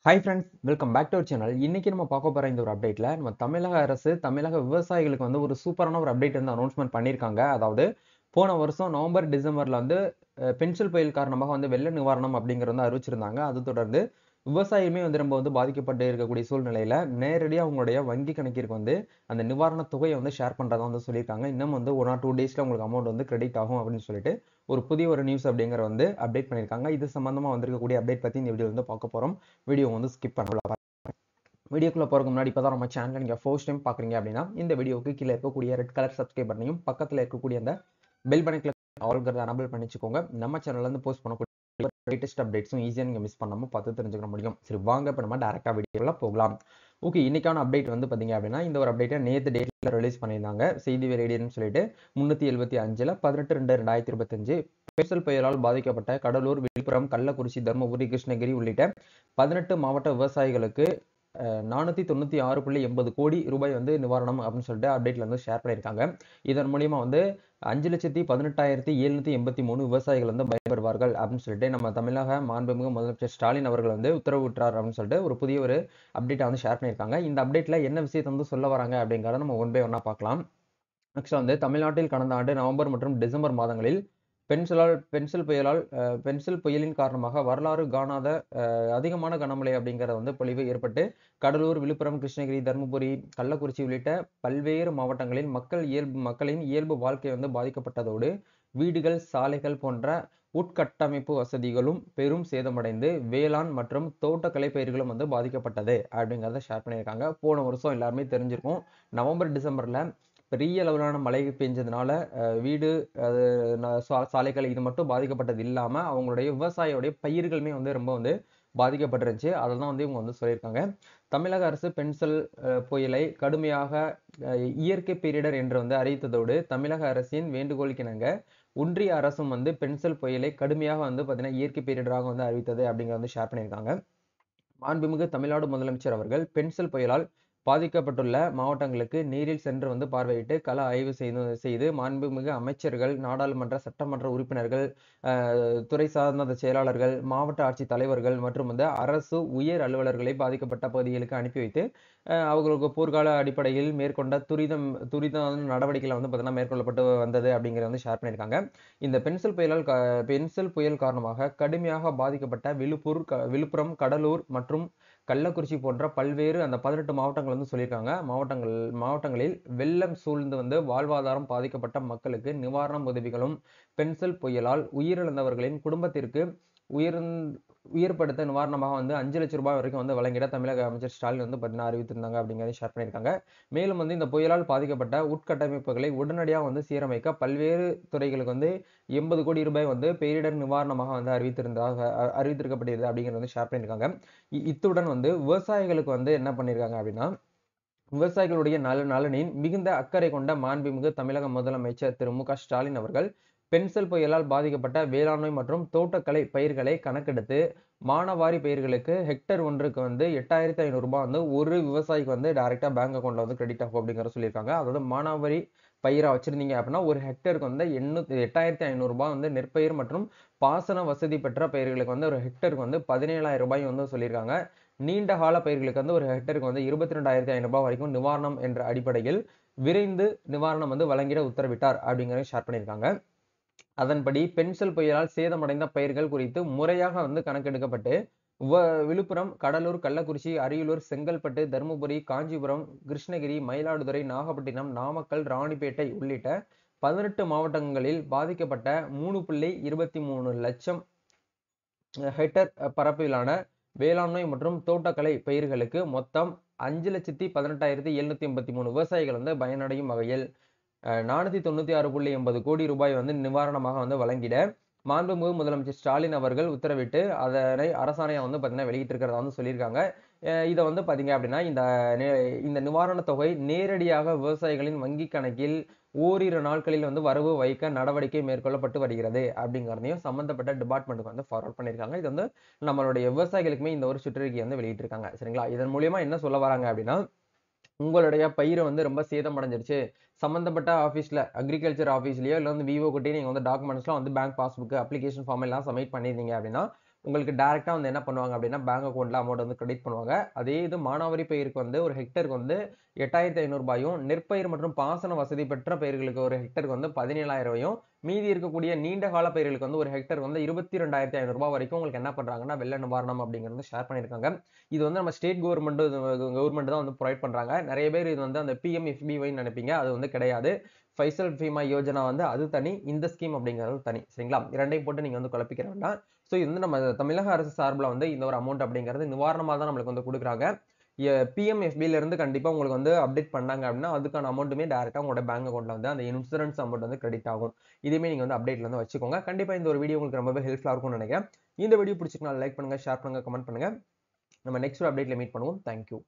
Hi friends, welcome back to our channel. இன்னைக்கு நம்ம பார்க்க போற இந்த ஒரு அப்டேட்ல நம்ம தமிழக அரசு தமிழக விவசாயிகளுக்கு வந்து ஒரு சூப்பரான ஒரு அப்டேட் வந்து அனௌன்ஸ்மெண்ட் பண்ணியிருக்காங்க. அதாவது போன வருஷம் நவம்பர், டிசம்பர்ல வந்து பென்சில் புயல் காரணமாக வந்து வெள்ள நிவாரணம் அப்படிங்கிறது வந்து அறிவிச்சிருந்தாங்க. அது தொடர்ந்து விவசாயமே வந்து ரொம்ப வந்து பாதிக்கப்பட்டு இருக்கக்கூடிய சூழ்நிலையில நேரடியா அவங்களுடைய வங்கி கணக்கிற்கு வந்து அந்த நிவாரண தொகையை வந்து ஷேர் பண்றதா வந்து சொல்லியிருக்காங்க. இன்னும் வந்து 1 ஆர் 2 டேஸ்ல உங்களுக்கு அமௌண்ட் வந்து கிரெடிட் ஆகும் அப்படின்னு சொல்லிட்டு ஒரு புதிய ஒரு நியூஸ் அப்படிங்கிற வந்து அப்டேட் பண்ணியிருக்காங்க. இது சம்பந்தமா வந்திருக்கக்கூடிய அப்டேட் பத்தி இந்த வீடியோ வந்து பார்க்க போறோம். வீடியோ வந்து ஸ்கிப் பண்ணலாம். வீடியோக்குள்ள போறதுக்கு முன்னாடி இப்பதான் நம்ம சேனல் நீங்க ஃபர்ஸ்ட் டைம் பாக்குறீங்க அப்படின்னா இந்த வீடியோக்கு கீழே இருக்கக்கூடிய ரெட் கலர் சப்ஸ்கிரைப் பட்டனையும் பக்கத்துல இருக்கக்கூடிய அந்த பெல் பட்டனை கிளிக் ஆல்ங்கிறத எனபிள் பண்ணிச்சுக்கோங்க. நம்ம சேனல்ல இருந்து போஸ்ட் பண்ணக்கூடிய லேட்டஸ்ட் அப்டேட்ஸும் ஈஸியா நீங்க மிஸ் பண்ணாம பார்த்து தெரிஞ்சுக்க முடியும். சரி, வாங்க இப்ப நம்ம டைரக்டா வீடியோல போகலாம். ஓகே, இன்னைக்கான அப்டேட் வந்து பாத்தீங்க அப்படின்னா இந்த ஒரு அப்டேட்டை நேத்து டேட்ல ரிலீஸ் பண்ணியிருந்தாங்க. செய்தி வெளியீடுன்னு சொல்லிட்டு 375ல 18/2/2025 பென்சில் புயலால் பாதிக்கப்பட்ட கடலூர், விழுப்புரம், கள்ளக்குறிச்சி, தருமபுரி, கிருஷ்ணகிரி உள்ளிட்ட 18 மாவட்ட விவசாயிகளுக்கு 496.80 கோடி ரூபாய் வந்து நிவாரணம் அப்படின்னு சொல்லிட்டு அப்டேட்ல வந்து ஷேர் பண்ணியிருக்காங்க. இதன் மூலியமா வந்து 5,18,783 விவசாயிகள் வந்து பயன்பெறுவார்கள் அப்படின்னு சொல்லிட்டு நம்ம தமிழக மாண்புமிகு முதலமைச்சர் ஸ்டாலின் அவர்கள் வந்து உத்தரவிட்டார் அப்படின்னு சொல்லிட்டு ஒரு புதிய ஒரு அப்டேட்டை வந்து ஷேர் பண்ணியிருக்காங்க. இந்த அப்டேட்ல என்ன விஷயத்தை வந்து சொல்ல வராங்க அப்படிங்கிறத நம்ம ஒன் பை ஒன்னா பார்க்கலாம். ஆக்சுவலா வந்து தமிழ்நாட்டில் கடந்த ஆண்டு நவம்பர் மற்றும் டிசம்பர் மாதங்களில் பென்சில் புயலின் காரணமாக வரலாறு காணாத அதிகமான கனமழை அப்படிங்கிற வந்து பொழிவு ஏற்பட்டு கடலூர், விழுப்புரம், கிருஷ்ணகிரி, தருமபுரி, கள்ளக்குறிச்சி உள்ளிட்ட பல்வேறு மாவட்டங்களில் மக்களின் இயல்பு வாழ்க்கை வந்து பாதிக்கப்பட்டதோடு வீடுகள், சாலைகள் போன்ற உட்கட்டமைப்பு வசதிகளும் பெரும் சேதமடைந்து வேளாண் மற்றும் தோட்டக்கலை பயிர்களும் வந்து பாதிக்கப்பட்டது அப்படிங்கிறத ஷேர் பண்ணியிருக்காங்க. போன வருஷம் எல்லாருமே தெரிஞ்சிருக்கும், நவம்பர், டிசம்பர்ல பெரிய அளவிலான மழை பெஞ்சதுனால வீடு, அது சாலைகள் இது மட்டும் பாதிக்கப்பட்டது இல்லாம அவங்களுடைய விவசாயியோடைய பயிர்களுமே வந்து ரொம்ப வந்து பாதிக்கப்பட்டிருந்துச்சு. அதெல்லாம் வந்து இவங்க வந்து சொல்லியிருக்காங்க. தமிழக அரசு பென்சில் புயலை கடுமையாக இயற்கை பேரிடர் என்று வந்து அறிவித்ததோடு தமிழக அரசின் வேண்டுகோளுக்கிணங்க ஒன்றிய அரசும் வந்து பென்சில் புயலை கடுமையாக வந்து பார்த்தீங்கன்னா இயற்கை பேரிடராக வந்து அறிவித்தது அப்படிங்கிறத வந்து ஷேர் பண்ணியிருக்காங்க. மாண்புமிகு தமிழ்நாடு முதலமைச்சர் அவர்கள் பென்சில் புயலால் பாதிக்கப்பட்டுள்ள மாவட்டங்களுக்கு நேரில் சென்று வந்து பார்வையிட்டு கள ஆய்வு செய்து மாண்புமிகு அமைச்சர்கள், நாடாளுமன்ற சட்டமன்ற உறுப்பினர்கள், துறை சார்ந்த அந்த செயலாளர்கள், மாவட்ட ஆட்சித் தலைவர்கள் மற்றும் வந்து அரசு உயர் அலுவலர்களை பாதிக்கப்பட்ட பகுதிகளுக்கு அனுப்பி வைத்து அவங்களுக்கு போர்க்கால அடிப்படையில் மேற்கொண்ட துரித நடவடிக்கைகள் வந்து பார்த்தீங்கன்னா மேற்கொள்ளப்பட்டு வந்தது அப்படிங்கிறத வந்து ஷேர் பண்ணியிருக்காங்க. இந்த பென்சில் புயல் காரணமாக கடுமையாக பாதிக்கப்பட்ட விழுப்புரம், கடலூர் மற்றும் கள்ளக்குறிச்சி போன்ற பல்வேறு அந்த 18 மாவட்டங்கள் வந்து சொல்லியிருக்காங்க. மாவட்டங்களில் வெள்ளம் சூழ்ந்து வந்து வாழ்வாதாரம் பாதிக்கப்பட்ட மக்களுக்கு நிவாரண உதவிகளும் பென்சில் புயலால் உயிரிழந்தவர்களின் குடும்பத்திற்கு உயர்படுத்த நிவாரணமாக வந்து 5 லட்சம் ரூபாய் வரைக்கும் வந்து வழங்கிட தமிழக அமைச்சர் ஸ்டாலின் வந்து பார்த்தீங்கன்னா அறிவித்திருந்தாங்க அப்படிங்கிறத ஷேர் பண்ணியிருக்காங்க. மேலும் வந்து இந்த புயலால் பாதிக்கப்பட்ட உட்கட்டமைப்புகளை உடனடியாக வந்து சீரமைக்க பல்வேறு துறைகளுக்கு வந்து 80 கோடி ரூபாய் வந்து பேரிடர் நிவாரணமாக வந்து அறிவித்திருக்கப்படுகிறது அப்படிங்கிறது வந்து ஷேர் பண்ணியிருக்காங்க. இத்துடன் வந்து விவசாயிகளுக்கு வந்து என்ன பண்ணியிருக்காங்க அப்படின்னா, விவசாயிகளுடைய நலனின் மிகுந்த அக்கறை கொண்ட மாண்புமிகு தமிழக முதலமைச்சர் திரு மு.க. ஸ்டாலின் அவர்கள் பென்சில் புயலால் பாதிக்கப்பட்ட வேளாண்மை மற்றும் தோட்டக்கலை பயிர்களை கணக்கெடுத்து மானாவாரி பயிர்களுக்கு ஹெக்டர் ஒன்றுக்கு வந்து 8,500 ரூபாய் வந்து ஒரு விவசாயிக்கு வந்து டைரக்டா பேங்க் அக்கௌண்ட்ல வந்து கிரெடிட் ஆகும் அப்படிங்கிற சொல்லியிருக்காங்க. அதாவது மானாவாரி பயிரா வச்சிருந்தீங்க அப்படின்னா ஒரு ஹெக்டருக்கு வந்து 8,500 ரூபாய் வந்து நெற்பயிர் மற்றும் பாசன வசதி பெற்ற பயிர்களுக்கு வந்து ஒரு ஹெக்டருக்கு வந்து 17,000 ரூபாய் வந்து சொல்லியிருக்காங்க. நீண்ட கால பயிர்களுக்கு வந்து ஒரு ஹெக்டருக்கு வந்து 22,500 ரூபாய் வரைக்கும் நிவாரணம் என்ற அடிப்படையில் விரைந்து நிவாரணம் வந்து வழங்கிட உத்தரவிட்டார் அப்படிங்கிறத ஷேர் பண்ணியிருக்காங்க. அதன்படி பென்சில் புயலால் சேதமடைந்த பயிர்கள் குறித்து முறையாக வந்து கணக்கெடுக்கப்பட்டு விழுப்புரம், கடலூர், கள்ளக்குறிச்சி, அரியலூர், செங்கல்பட்டு, தருமபுரி, காஞ்சிபுரம், கிருஷ்ணகிரி, மயிலாடுதுறை, நாகப்பட்டினம், நாமக்கல், ராணிப்பேட்டை உள்ளிட்ட 18 மாவட்டங்களில் பாதிக்கப்பட்ட 3.23 லட்சம் ஹெக்டர் பரப்பிலான வேளாண்மை மற்றும் தோட்டக்கலை பயிர்களுக்கு மொத்தம் 5,18,783 விவசாயிகள் வந்து பயனடையும் வகையில் 496.80 கோடி ரூபாய் வந்து நிவாரணமாக வந்து வழங்கிட மாண்புமிகு முதலமைச்சர் ஸ்டாலின் அவர்கள் உத்தரவிட்டு அதனை அரசாணையை வந்து பார்த்தீங்கன்னா வெளியிட்டிருக்கிறதா வந்து சொல்லியிருக்காங்க. இதை வந்து பார்த்தீங்க அப்படின்னா இந்த நிவாரணத் தொகை நேரடியாக விவசாயிகளின் வங்கி கணக்கில் ஓரிரு நாட்களில் வந்து வரவு வைக்க நடவடிக்கை மேற்கொள்ளப்பட்டு வருகிறது அப்படிங்கிறதையும் சம்பந்தப்பட்ட டிபார்ட்மெண்ட்டுக்கு வந்து ஃபார்வர்ட் பண்ணியிருக்காங்க. இது வந்து நம்மளுடைய விவசாயிகளுக்குமே இந்த ஒரு சுற்றறிக்கை வந்து வெளியிட்டிருக்காங்க. சரிங்களா? இதன் மூலியமா என்ன சொல்ல வராங்க அப்படின்னா, உங்களுடைய பயிரை வந்து ரொம்ப சேதம் அடைஞ்சிருச்சு, சம்பந்தப்பட்ட ஆஃபீஸ்ல அக்ரிகல்ச்சர் ஆஃபீஸ்லயோ இல்லை வந்து விவோ கிட்டே நீங்க வந்து டாக்குமெண்ட்ஸ்லாம் வந்து பேங்க் பாஸ்புக், அப்ளிகேஷன் ஃபார்ம் எல்லாம் சப்மிட் பண்ணிருந்தீங்க அப்படின்னா உங்களுக்கு டைரக்டா வந்து என்ன பண்ணுவாங்க அப்படின்னா பேங்க் அக்கௌண்ட்ல அமௌண்ட் வந்து கிரெடிட் பண்ணுவாங்க. அதே இது மானாவாரி பயிருக்கு வந்து ஒரு ஹெக்டருக்கு வந்து 8,500 ரூபாயும், நெற்பயிர் மற்றும் பாசன வசதி பெற்ற பயிர்களுக்கு ஒரு ஹெக்டருக்கு வந்து 17,000 மீதி இருக்கக்கூடிய நீண்ட கால பயிர்களுக்கு வந்து ஒரு ஹெக்டருக்கு வந்து 22,500 ரூபாய் வரைக்கும் உங்களுக்கு என்ன பண்றாங்கன்னா வெள்ள நிவாரணம் அப்படிங்கிறது ஷேர் பண்ணியிருக்காங்க. இது வந்து நம்ம ஸ்டேட் கவர்மெண்ட் தான் வந்து ப்ரொவைட் பண்றாங்க. நிறைய பேர் இது வந்து அந்த பிஎம்எஃபிஒய்ன்னு நினைப்பீங்க. அது வந்து கிடையாது. ஃபைசல் பீமா யோஜனா வந்து அது தனி, இந்த ஸ்கீம் அப்படிங்கிறது தனி. சரிங்களா? இரண்டையும் போட்டு நீங்க வந்து குழப்பிக்க வேண்டாம். ஸோ இது வந்து நம்ம தமிழக அரசு சார்பில் வந்து இந்த ஒரு அமௌண்ட் அப்படிங்கிறது நிவாரணமாக தான் நம்மளுக்கு வந்து கொடுக்குறாங்க. பிஎம்எஃபில இருந்து கண்டிப்பா உங்களுக்கு வந்து அப்டேட் பண்ணாங்க அப்படின்னா அதுக்கான அமௌண்ட்டுமே டைரக்டா உங்களோட பேங்க் அக்கௌண்ட்ல வந்து அந்த இன்சூரன்ஸ் அமௌண்ட் வந்து கிரெடிட் ஆகும். இதுவுமே நீங்க வந்து அப்டேட்ல வந்து வச்சுக்கோங்க. கண்டிப்பா இந்த ஒரு வீடியோ உங்களுக்கு ரொம்பவே ஹெல்ப்ஃபுல்லா இருக்கும்னு நினைக்கிறேன். இந்த வீடியோ பிடிச்சிருந்தா லைக் பண்ணுங்க, ஷேர் பண்ணுங்க, கமெண்ட் பண்ணுங்க. நம்ம நெக்ஸ்ட் ஒரு அப்டேட்ல மீட் பண்ணுவோம். தேங்க்யூ.